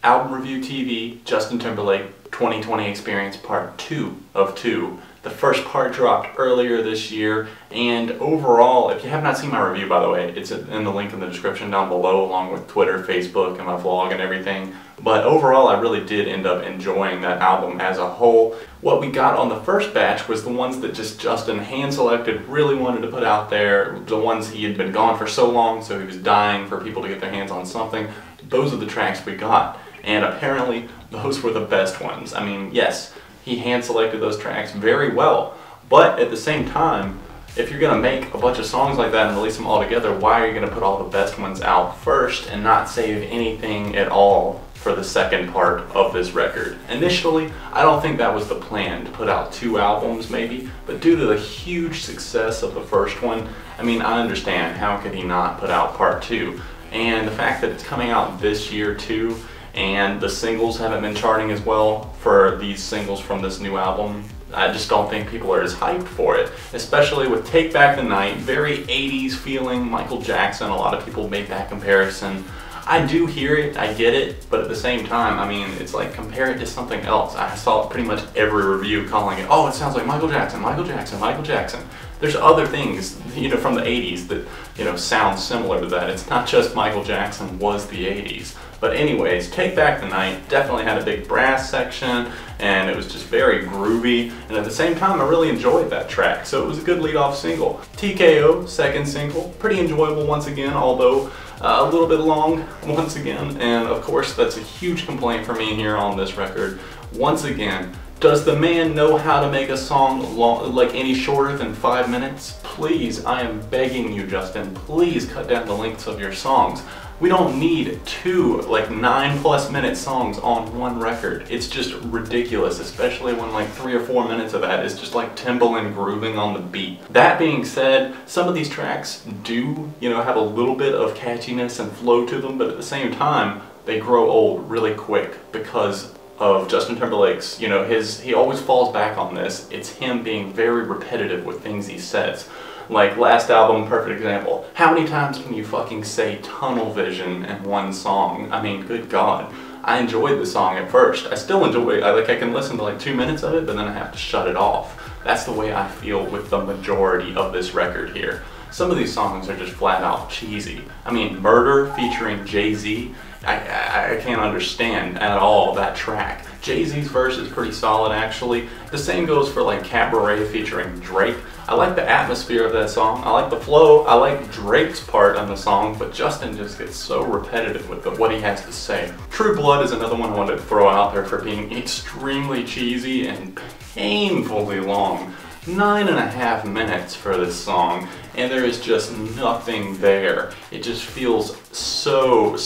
Album Review TV, Justin Timberlake 2020 Experience Part 2 of 2. The first part dropped earlier this year, and overall, if you have not seen my review, by the way, it's in the link in the description down below, along with Twitter, Facebook, and my vlog and everything. But overall, I really did end up enjoying that album as a whole. What we got on the first batch was the ones that just Justin hand-selected, really wanted to put out there, the ones he had been gone for so long, so he was dying for people to get their hands on something. Those are the tracks we got, and apparently those were the best ones. I mean, yes, he hand-selected those tracks very well, but at the same time, if you're going to make a bunch of songs like that and release them all together, why are you going to put all the best ones out first and not save anything at all for the second part of this record? Initially, I don't think that was the plan, to put out 2 albums maybe, but due to the huge success of the first one, I mean, I understand, how could he not put out part 2? And the fact that it's coming out this year too, and the singles haven't been charting as well for these singles from this new album, I just don't think people are as hyped for it, especially with Take Back the Night, very 80s feeling, Michael Jackson. A lot of people make that comparison. I do hear it, I get it, but at the same time, I mean, it's like, compare it to something else. I saw pretty much every review calling it, oh, it sounds like Michael Jackson, Michael Jackson, Michael Jackson. There's other things, you know, from the 80s that, you know, sound similar to that. It's not just Michael Jackson was the 80s. But anyways, Take Back the Night definitely had a big brass section, and it was just very groovy, and at the same time I really enjoyed that track, so it was a good lead-off single. TKO, second single, pretty enjoyable once again, although a little bit long once again, and of course that's a huge complaint for me here on this record. Once again, does the man know how to make a song like any shorter than 5 minutes? Please, I am begging you, Justin, please cut down the lengths of your songs. We don't need 2 like 9+ minute songs on one record. It's just ridiculous, especially when like 3 or 4 minutes of that is just like Timberlake grooving on the beat. That being said, some of these tracks do, you know, have a little bit of catchiness and flow to them, but at the same time, they grow old really quick because of Justin Timberlake's, you know, he always falls back on this. It's him being very repetitive with things he says. Like last album, perfect example. How many times can you fucking say tunnel vision in one song? I mean, good God. I enjoyed the song at first. I still enjoy it. I can listen to like 2 minutes of it, but then I have to shut it off. That's the way I feel with the majority of this record here. Some of these songs are just flat out cheesy. I mean, Murder featuring Jay-Z, I can't understand at all that track. Jay-Z's verse is pretty solid actually. The same goes for like Cabaret featuring Drake. I like the atmosphere of that song, I like the flow, I like Drake's part on the song, but Justin just gets so repetitive with what he has to say. True Blood is another one I wanted to throw out there for being extremely cheesy and painfully long. 9.5 minutes for this song, and there is just nothing there. It just feels so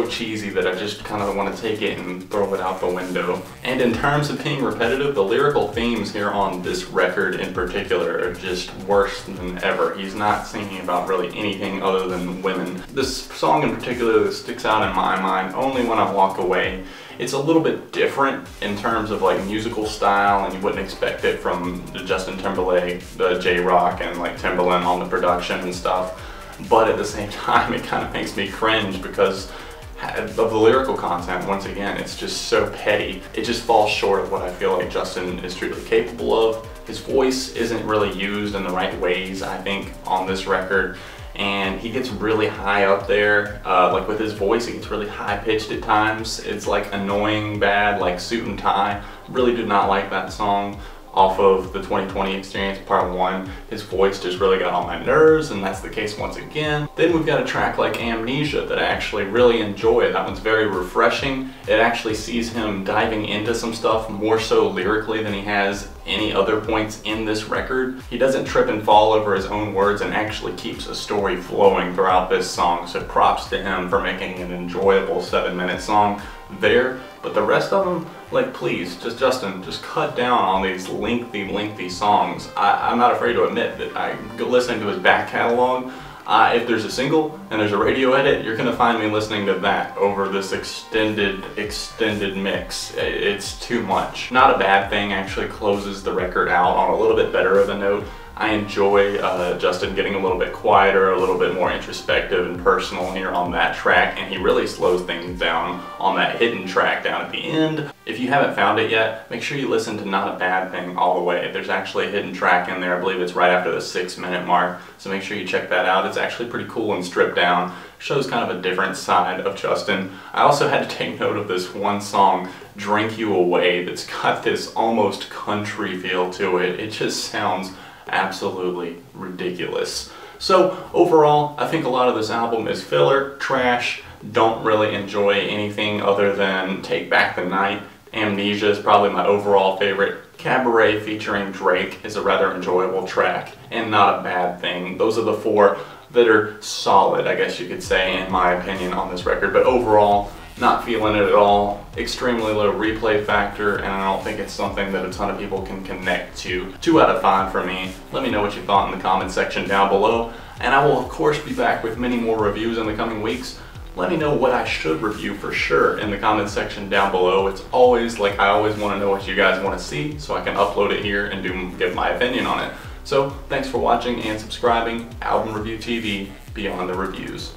cheesy that I just kind of want to take it and throw it out the window. And in terms of being repetitive, the lyrical themes here on this record in particular are just worse than ever. He's not singing about really anything other than women. This song in particular that sticks out in my mind only when I walk away. It's a little bit different in terms of like musical style, and you wouldn't expect it from the Justin Timberlake, the j-roc, and like Timberland on the production and stuff. But at the same time, it kind of makes me cringe because of the lyrical content. Once again, it's just so petty. It just falls short of what I feel like Justin is truly capable of. His voice isn't really used in the right ways, I think, on this record. And he gets really high up there, like with his voice, he gets really high pitched at times. It's like annoying bad, like Suit and Tie. Really did not like that song off of the 2020 Experience Part 1. His voice just really got on my nerves, and that's the case once again. Then we've got a track like Amnesia that I actually really enjoy. That one's very refreshing. It actually sees him diving into some stuff more so lyrically than he has any other points in this record. He doesn't trip and fall over his own words and actually keeps a story flowing throughout this song, so props to him for making an enjoyable 7-minute song there. But the rest of them, like, please, Justin, just cut down on these lengthy songs. I'm not afraid to admit that I go listening to his back catalog. If there's a single and there's a radio edit, you're gonna find me listening to that over this extended mix. It's too much. Not a bad thing, actually closes the record out on a little bit better of a note. I enjoy Justin getting a little bit quieter, a little bit more introspective and personal here on that track, and he really slows things down on that hidden track down at the end. If you haven't found it yet, make sure you listen to Not a Bad Thing all the way. There's actually a hidden track in there. I believe it's right after the 6-minute mark, so make sure you check that out. It's actually pretty cool and stripped down. Shows kind of a different side of Justin. I also had to take note of this one song, Drink You Away, that's got this almost country feel to it. It just sounds absolutely ridiculous. So overall, I think a lot of this album is filler, trash, don't really enjoy anything other than Take Back the Night. Amnesia is probably my overall favorite. Cabaret featuring Drake is a rather enjoyable track, and Not a Bad Thing. Those are the 4 that are solid, I guess you could say, in my opinion, on this record. But overall, not feeling it at all. Extremely low replay factor, and I don't think it's something that a ton of people can connect to. 2 out of 5 for me. Let me know what you thought in the comment section down below, and I will of course be back with many more reviews in the coming weeks. Let me know what I should review for sure in the comment section down below. It's always like I always want to know what you guys want to see so I can upload it here and give my opinion on it. So thanks for watching and subscribing. Album Review TV, beyond the reviews.